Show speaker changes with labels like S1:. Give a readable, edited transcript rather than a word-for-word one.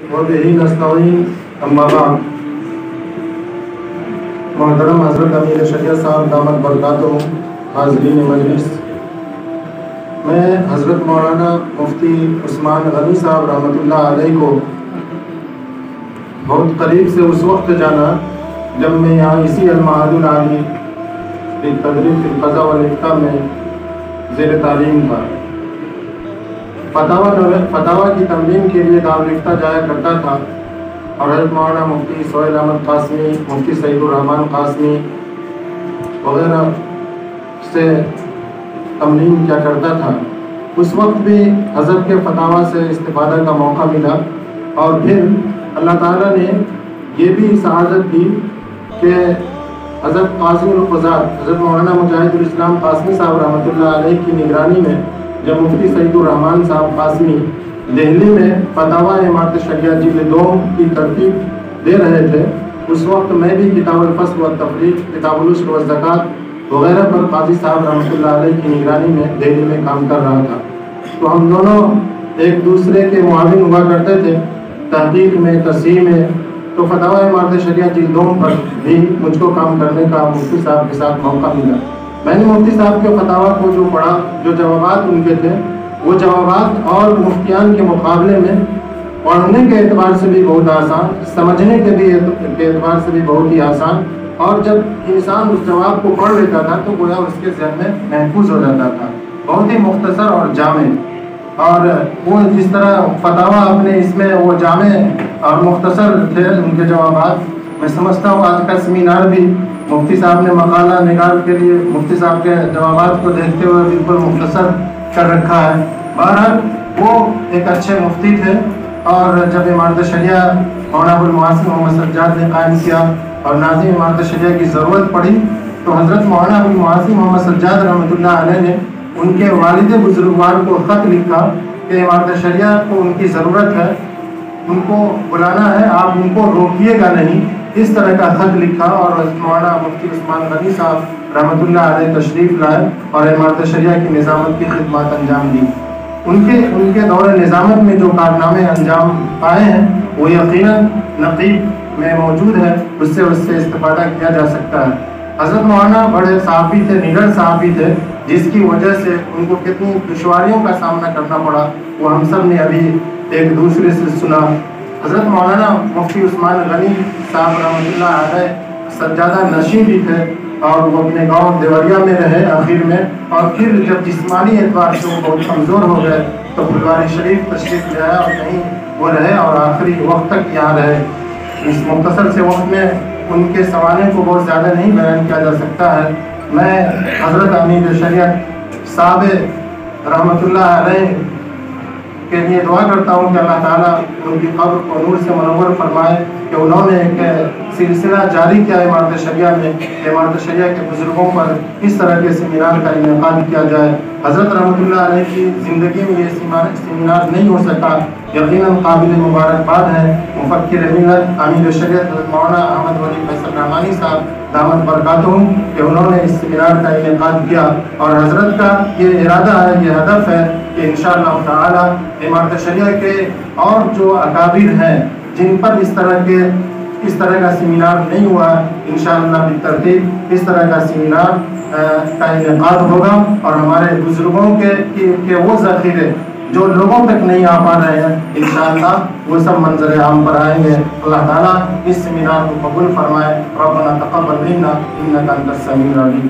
S1: وبه نستعین اما بعد۔ محترم حضرت امیر شریعت صاحب دامت برکاتہ، حاضرین مجلس، میں حضرت مولانا مفتی عثمان غنی صاحب رحمۃ اللہ علیہ کو بہت قریب سے اس وقت جانا جب میں یہاں اسی المعہد العالی تدریس فی القضاء والافتاء میں زیر تعلیم تھا۔ فتاوی کی تمرین کے لیے دارالفتاء جایا کرتا تھا اور حضرت مولانا مفتی سہیل احمد قاسمی، مفتی سعید الرحمن قاسمی وغیرہ سے تمرین کیا کرتا تھا۔ اس وقت بھی حضرت کے فتاوی سے استفادہ کا موقع ملا، اور پھر اللہ تعالیٰ نے یہ بھی سعادت دی کہ حضرت قاضی القضات حضرت مولانا مجاہد الاسلام قاسمی صاحب رحمۃ اللہ علیہ کی نگرانی میں جب مفتی سعید الرحمن صاحب قاسمی دہلی میں فتاوی امارت شریعہ جلد 2 کی ترتیب دے رہے تھے، اس وقت میں بھی کتاب الفصل والتفریق، کتاب العشر والزکوٰۃ وغیرہ پر قاضی صاحب رحمۃ اللہ علیہ کی نگرانی میں دہلی میں کام کر رہا تھا۔ تو ہم دونوں ایک دوسرے کے معاون ہوا کرتے تھے تحقیق میں، تصحیح میں۔ تو فتاوی امارت شریعہ جلد 2 پر بھی مجھ کو کام کرنے کا مفتی صاحب کے ساتھ موقع ملا۔ میں نے مفتی صاحب کے فتاوی کو جو پڑھا، جو جوابات ان کے تھے، وہ جوابات اور مفتیان کے مقابلے میں پڑھنے کے اعتبار سے بھی بہت آسان، سمجھنے کے بھی اعتبار سے بھی بہت ہی آسان، اور جب انسان اس جواب کو پڑھ لیتا تھا تو گویا اس کے ذہن میں محفوظ ہو جاتا تھا، بہت ہی مختصر اور جامع۔ اور وہ جس طرح فتاوی اپنے اس میں وہ جامع اور مختصر تھے ان کے جوابات، میں سمجھتا ہوں آج کا سیمینار بھی مفتی صاحب نے مقالہ نگار کے لیے مفتی صاحب کے جوابات کو دیکھتے ہوئے بالکل مختصر کر رکھا ہے۔ بہرحال وہ ایک اچھے مفتی تھے، اور جب امارت شریعہ مولانا ابو المحاسن محمد سجاد نے قائم کیا اور ناظم امارت شریعہ کی ضرورت پڑی تو حضرت مولانا ابو المحاسن محمد سجاد رحمۃ اللہ علیہ نے ان کے والد بزرگوار کو خط لکھا کہ امارت شریعہ کو ان کی ضرورت ہے، ان کو بلانا ہے، آپ ان کو روکیے گا نہیں، اس طرح کا خط لکھا، اور حضرت مولانا مفتی عثمان غنی صاحب رحمۃ اللہ علیہ تشریف لائے اور امارت شریعہ کی نظامت کی خدمات انجام دی۔ ان کے دور نظامت میں جو کارنامے انجام پائے ہیں وہ یقیناً نقیب میں موجود ہے، اس سے استفادہ کیا جا سکتا ہے۔ حضرت مولانا بڑے صحافی تھے، نڈر صحافی تھے، جس کی وجہ سے ان کو کتنی دشواریوں کا سامنا کرنا پڑا وہ ہم سب نے ابھی ایک دوسرے سے سنا۔ حضرت مولانا مفتی عثمان غنی صاحب رحمۃ اللہ علیہ سجادہ نشین بھی تھے، اور وہ اپنے گاؤں دیوریا میں رہے آخر میں، اور پھر جب جسمانی اعتبار سے وہ بہت کمزور ہو گئے تو پھلواری شریف تشریف لے آیا اور کہیں وہ رہے اور آخری وقت تک یہاں رہے۔ اس مختصر سے وقت میں ان کے سوالوں کو بہت زیادہ نہیں بیان کیا جا سکتا ہے۔ میں حضرت امیر شریعت صاحب رحمۃ اللہ علیہ کے لیے دعا کرتا ہوں کہ اللہ تعالیٰ ان کی قبر کو نور سے منور فرمائے، کہ انہوں نے ایک سلسلہ جاری کیا امارت شریعہ میں، کہ امارت شریعہ کے بزرگوں پر اس طرح کے سیمینار کا انعقاد کیا جائے۔ حضرت رحمۃ اللہ علیہ کی زندگی میں یہ سیمینار نہیں ہو سکا، یقیناً قابل مبارکباد ہے مفکر ملت امیر شریعت حضرت مولانا احمد ولی فیصل رحمانی صاحب دامت برکاتہ کہ انہوں نے اس سیمینار کا انعقاد کیا، اور حضرت کا یہ ارادہ ہے، یہ ہدف ہے کہ انشاءاللہ تعالی امارت شریعہ کے اور جو اکابر ہیں جن پر اس طرح کا سیمینار نہیں ہوا، انشاءاللہ بالترتیب اس طرح کا سیمینار کا انعقاد ہوگا، اور ہمارے بزرگوں کے وہ ذخیرے جو لوگوں تک نہیں آ پا رہے ہیں انشاءاللہ وہ سب منظر عام پر آئیں گے۔ اللہ تعالیٰ اس سیمینار کو قبول فرمائے۔ ربنا تقبل منا انک انت السمیع العلیم۔